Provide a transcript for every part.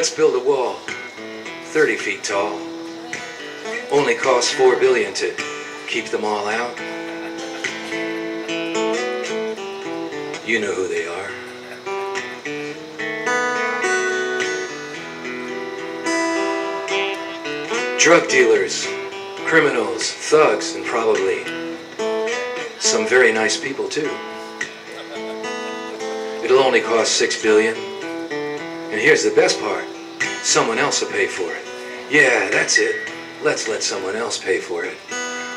Let's build a wall 30 feet tall. Only costs $4 billion to keep them all out. You know who they are. Drug dealers, criminals, thugs, and probably some very nice people too. It'll only cost $6 billion. And here's the best part. Someone else will pay for it. Yeah, that's it. Let's let someone else pay for it.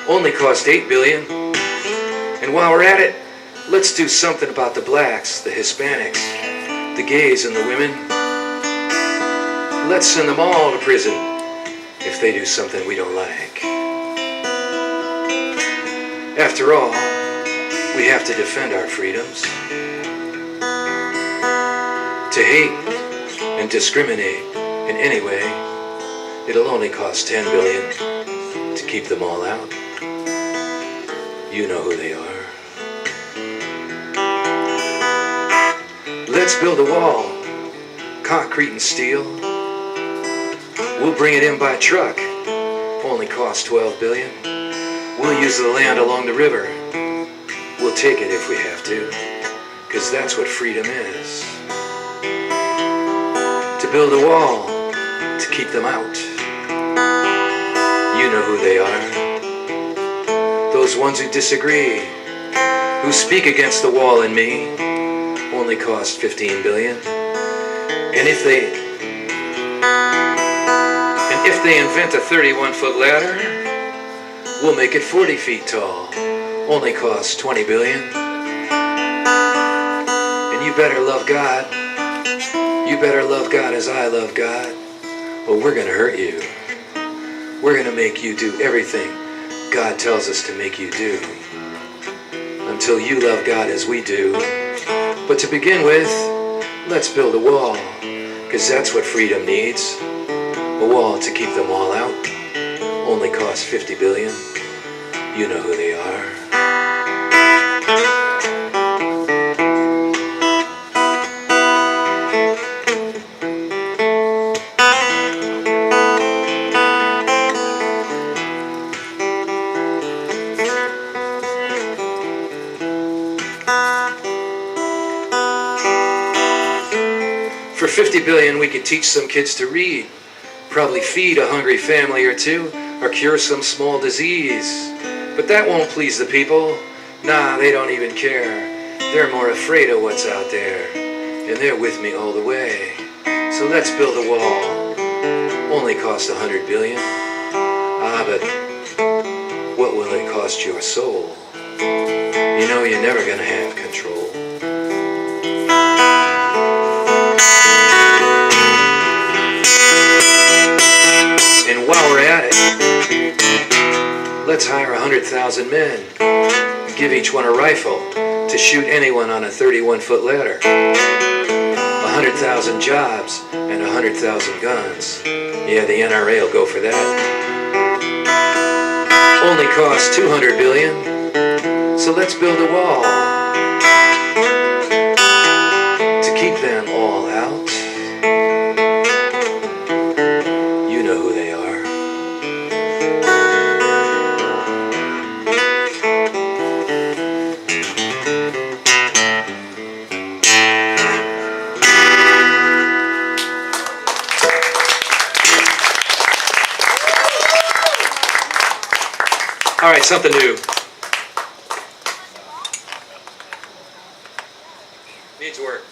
Only cost $8 billion. And while we're at it, let's do something about the blacks, the Hispanics, the gays, and the women. Let's send them all to prison if they do something we don't like. After all, we have to defend our freedoms. To hate and discriminate in any way, it'll only cost $10 billion to keep them all out. You know who they are. Let's build a wall, concrete and steel. We'll bring it in by truck, only cost $12 billion. We'll use the land along the river. We'll take it if we have to, 'cause that's what freedom is. To build a wall, to keep them out. You know who they are. Those ones who disagree, who speak against the wall and me, only cost $15 billion. And if they invent a 31-foot ladder, we'll make it 40 feet tall, only cost $20 billion. And you better love God. You better love God as I love God, or we're gonna hurt you. We're gonna make you do everything God tells us to make you do, until you love God as we do. But to begin with, let's build a wall, 'cause that's what freedom needs. A wall to keep them all out, only costs $50 billion. You know who they are. For $50 billion, we could teach some kids to read, probably feed a hungry family or two, or cure some small disease. But that won't please the people. Nah, they don't even care. They're more afraid of what's out there, and they're with me all the way. So let's build a wall. Only cost $100 billion. Ah, but what will it cost your soul? You know you're never gonna have control. And while we're at it, let's hire 100,000 men and give each one a rifle to shoot anyone on a 31-foot ladder. 100,000 jobs and 100,000 guns. Yeah, the NRA will go for that. Only costs $200 billion. So let's build a wall to keep them all out. You know who they are. All right, something new. Needs work.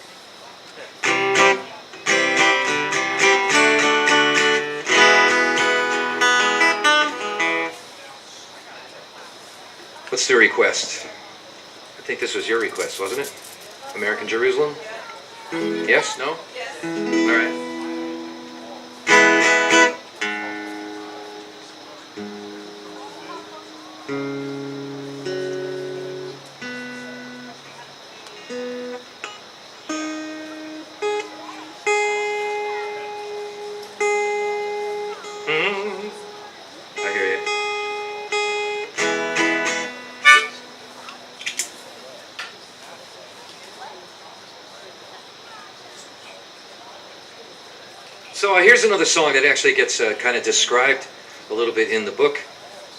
What's the request? I think this was your request, wasn't it? American Jerusalem? Yes? No? Yes. All right. I hear you. So here's another song that actually gets kind of described a little bit in the book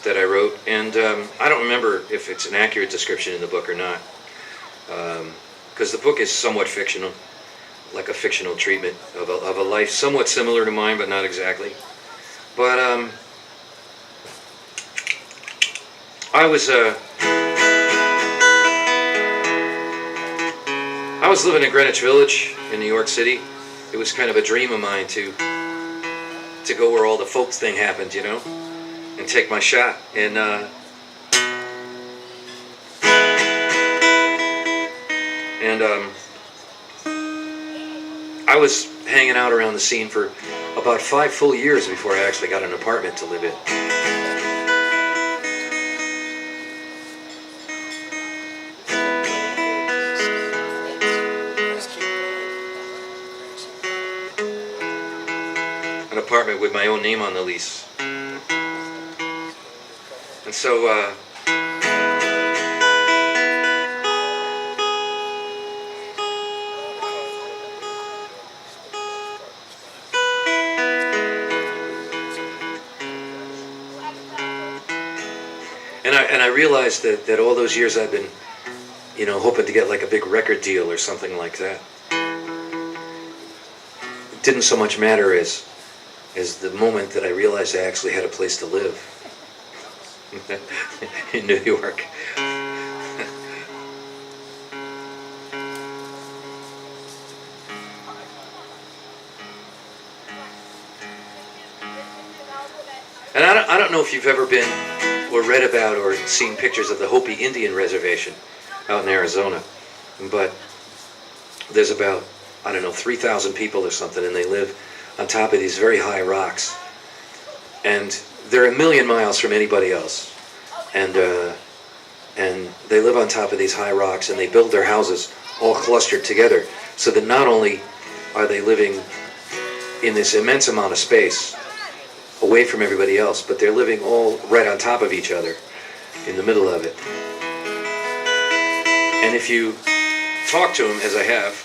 that I wrote, and I don't remember if it's an accurate description in the book or not, because the book is somewhat fictional, like a fictional treatment of a life somewhat similar to mine, but not exactly. But I was living in Greenwich Village in New York City. It was kind of a dream of mine to go where all the folk thing happened, you know, and take my shot. And I was hanging out around the scene for about 5 full years before I actually got an apartment to live in. An apartment with my own name on the lease. And so and I realized that all those years I've been, you know, hoping to get like a big record deal or something like that. It didn't so much matter as the moment that I realized I actually had a place to live in New York. And I don't know if you've ever been or read about or seen pictures of the Hopi Indian Reservation out in Arizona, but there's about, I don't know, 3,000 people or something, and they live on top of these very high rocks, and they're a million miles from anybody else, and they live on top of these high rocks, and they build their houses all clustered together, so that not only are they living in this immense amount of space away from everybody else, but they're living all right on top of each other in the middle of it. And if you talk to them, as I have,